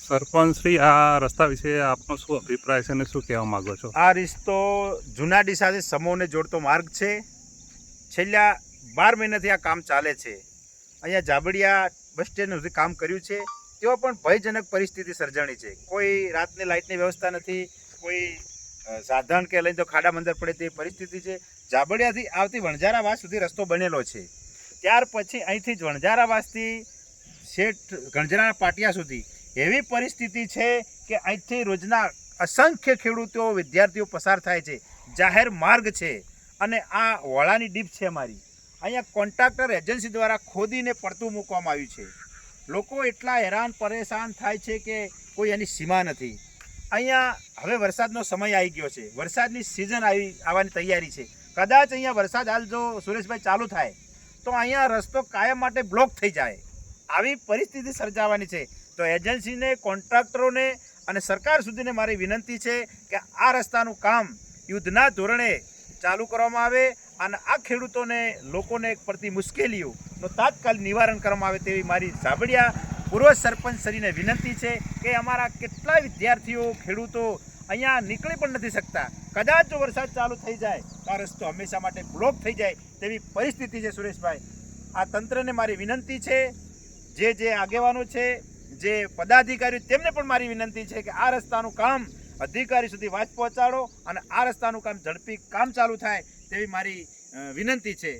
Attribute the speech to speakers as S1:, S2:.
S1: સરપંચ શ્રી, આ રસ્તા વિશે આપનો શું અભિપ્રાય છે અને શું કહેવા માંગો છો?
S2: આ રસ્તો જૂના ડીસાથી સમૂહને જોડતો માર્ગ છે. છેલ્લા 12 મહિનાથી આ કામ ચાલે છે. અહીંયા જાબડિયા બસ સ્ટેન્ડ સુધી કામ કર્યું છે. તેઓ પણ ભયજનક પરિસ્થિતિ સર્જાણી છે. કોઈ રાતની લાઇટની વ્યવસ્થા નથી, કોઈ સાધન કે લઈને તો ખાડા મંદર પડે તેવી પરિસ્થિતિ છે. જાબડિયાથી આવતી વણઝારાવાસ સુધી રસ્તો બનેલો છે. ત્યાર પછી અહીંથી જ વણઝારાવાસથી શેઠ ગણજરાના પાટિયા સુધી એવી પરિસ્થિતિ છે કે અહીંથી રોજના અસંખ્ય ખેડૂતો વિદ્યાર્થીઓ પસાર થાય છે. જાહેર માર્ગ છે અને આ વોળાની ડીપ છે અમારી. અહીંયા કોન્ટ્રાક્ટર એજન્સી દ્વારા ખોદીને પડતું મૂકવામાં આવ્યું છે. લોકો એટલા હેરાન પરેશાન થાય છે કે કોઈ એની સીમા નથી. અહીંયા હવે વરસાદનો સમય આવી ગયો છે. વરસાદની સિઝન આવવાની તૈયારી છે. કદાચ અહીંયા વરસાદ હાલ જો સુરેશભાઈ ચાલુ થાય તો અહીંયા રસ્તો કાયમ માટે બ્લોક થઈ જાય. આવી પરિસ્થિતિ સર્જાવાની છે. તો એજન્સીને, કોન્ટ્રાક્ટરોને અને સરકાર સુધીને મારી વિનંતી છે કે આ રસ્તાનું કામ યુદ્ધના ધોરણે ચાલુ કરવામાં આવે અને આ ખેડૂતોને, લોકોને પડતી મુશ્કેલીઓનું તાત્કાલિક નિવારણ કરવામાં આવે તેવી મારી જાબડિયા પૂર્વ સરપંચ શ્રીને વિનંતી છે કે અમારા કેટલાય વિદ્યાર્થીઓ, ખેડૂતો અહીંયા નીકળી પણ નથી શકતા. કદાચ જો વરસાદ ચાલુ થઈ જાય તો આ રસ્તો હંમેશા માટે બ્લોક થઈ જાય તેવી પરિસ્થિતિ છે. સુરેશભાઈ, આ તંત્રને મારી વિનંતી છે, જે આગેવાનો છે, જે પદાધિકારીઓ, તેમને પણ મારી વિનંતી છે કે આ રસ્તાનું કામ અધિકારી સુધી વાત પહોંચાડો અને આ રસ્તાનું કામ ઝડપી કામ ચાલુ થાય તેવી મારી વિનંતી છે.